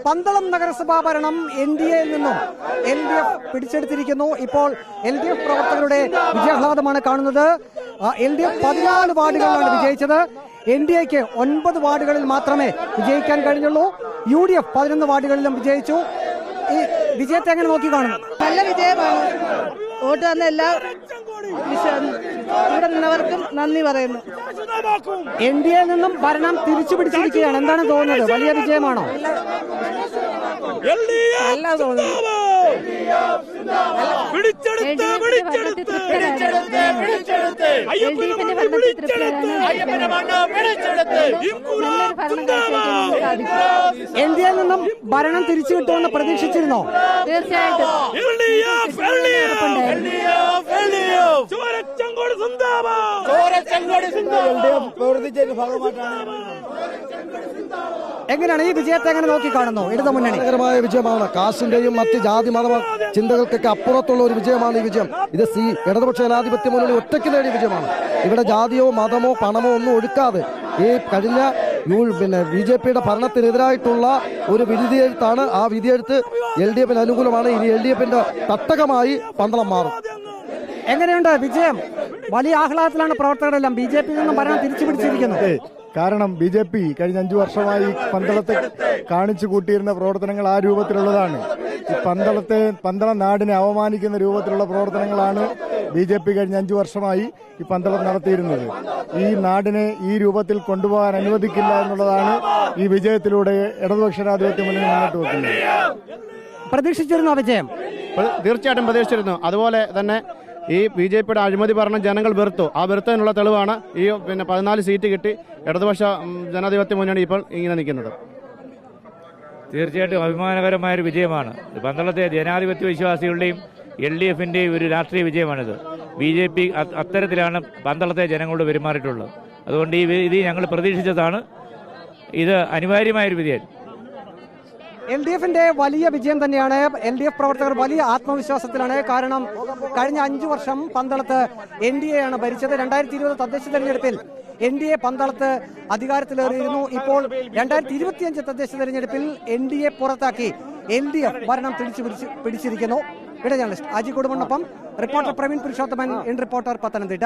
പന്തളം നഗരസഭാ ഭരണം NDAയിൽ നിന്നും LDF പിടിച്ചെടുത്തിരിക്കുന്നു. ഇപ്പോൾ LDF പ്രവർത്തകരുടെ വിജയാഹ്ലാദമാണ് കാണുന്നത്. LDF 14 വാർഡുകളിലാണ് വിജയിച്ചത്. NDAക്ക് 9 വാർഡുകളിൽ മാത്രമേ വിജയിക്കാൻ കഴിഞ്ഞുള്ളൂ. UDF 11 വാർഡുകളിലും വിജയിച്ചു. ഈ വിജയത്തെ എങ്ങനെ നോക്കി കാണുന്നു? നല്ല വിജയമാണ്. വോട്ട് തന്ന എല്ലാ ഇവിടെ നിന്നവർക്കും നന്ദി പറയുന്നു. NDAയിൽ നിന്നും ഭരണം തിരിച്ചു പിടിച്ചിരിക്കുകയാണ്. എന്താണ് തോന്നുന്നത്? വലിയ വിജയമാണോ? നല്ല തോന്നുന്നു. NDAയിൽ നിന്നും ഭരണം തിരിച്ചു കിട്ടുമെന്ന് പ്രതീക്ഷിച്ചിരുന്നോ? തീർച്ചയായിട്ടും. എങ്ങനെയാണ് ഈ വിജയത്തെ എങ്ങനെ നോക്കി കാണുന്നു? ഇടതു മുന്നണി മായ വിജയമാണ്. കാശിന്റെയും മറ്റ് ജാതി മത ചിന്തകൾക്കൊക്കെ അപ്പുറത്തുള്ള ഒരു വിജയമാണ് ഈ വിജയം. ഇത് ഇടതുപക്ഷ ജനാധിപത്യ മുന്നണി ഒറ്റയ്ക്ക് നേടിയ വിജയമാണ്. ഇവിടെ ജാതിയോ മതമോ പണമോ ഒന്നും ഒടുക്കാതെ ഈ കഴിഞ്ഞ BJPയുടെ ഭരണത്തിനെതിരായിട്ടുള്ള ഒരു വിധിയെഴുത്താണ്. ആ വിധിയെഴുത്ത് LDFന് അനുകൂലമാണ്. ഇനി LDFന്റെ തട്ടകമായി പന്തളം മാറും. എങ്ങനെയുണ്ട് വിജയം? വലിയ ആഹ്ലാദത്തിലാണ് പ്രവർത്തകരെല്ലാം. BJPയിൽ നിന്നും ഭരണം തിരിച്ചു പിടിച്ചിരിക്കുന്നു. കാരണം BJP കഴിഞ്ഞ 5 വർഷമായി പന്തളത്തെ കാണിച്ചു കൂട്ടിയിരുന്ന പ്രവർത്തനങ്ങൾ ആ രൂപത്തിലുള്ളതാണ്. ഈ പന്തളം നാടിനെ അവമാനിക്കുന്ന രൂപത്തിലുള്ള പ്രവർത്തനങ്ങളാണ് BJP കഴിഞ്ഞ 5 വർഷമായി ഈ പന്തളം നടത്തിയിരുന്നത്. ഈ നാടിനെ ഈ രൂപത്തിൽ കൊണ്ടുപോകാൻ അനുവദിക്കില്ല എന്നുള്ളതാണ് ഈ വിജയത്തിലൂടെ ഇടതുപക്ഷ ജനാധിപത്യ മുന്നണി മുന്നോട്ട് വെക്കുന്നത്. പ്രതീക്ഷിച്ചിരുന്നു വിജയം? തീർച്ചയായിട്ടും പ്രതീക്ഷിച്ചിരുന്നു. അതുപോലെ തന്നെ ഈ BJPയുടെ അഴിമതി ഭരണം ജനങ്ങൾ വെറുത്തു. ആ വെറുത്തതിനുള്ള തെളിവാണ് ഈ 14 സീറ്റ് കിട്ടി ഇടതുപക്ഷ ജനാധിപത്യ മുന്നണി ഇപ്പോൾ ഇങ്ങനെ നിൽക്കുന്നത്. തീർച്ചയായിട്ടും അഭിമാനകരമായൊരു വിജയമാണ്. പന്തളത്തെ ജനാധിപത്യ വിശ്വാസികളുടെയും LDFന്റെയും ഒരു രാഷ്ട്രീയ വിജയമാണിത്. BJP അത്തരത്തിലാണ് പന്തളത്തെ ജനങ്ങളോട് പെരുമാറിയിട്ടുള്ളത്. അതുകൊണ്ട് ഈ വിധി ഞങ്ങൾ പ്രതീക്ഷിച്ചതാണ്. ഇത് അനിവാര്യമായൊരു വിധിയാണ്. LDFന്റെ വലിയ വിജയം തന്നെയാണ്. LDF പ്രവർത്തകർ വലിയ ആത്മവിശ്വാസത്തിലാണ്. കാരണം കഴിഞ്ഞ 5 വർഷം പന്തളത്ത് NDA ആണ് ഭരിച്ചത്. 2020 തദ്ദേശ തെരഞ്ഞെടുപ്പിൽ NDA പന്തളത്ത് അധികാരത്തിലേറിയിരുന്നു. ഇപ്പോൾ 2025 തദ്ദേശ തെരഞ്ഞെടുപ്പിൽ NDA പുറത്താക്കി LDF ഭരണം തിരിച്ചു പിടിച്ചിരിക്കുന്നു. വീഡിയോ ജേർണലിസ്റ്റ് അജി കൊടുമണ്ണൊപ്പം reporter Praveen Purushothaman, in reporter, Pathanamthitta.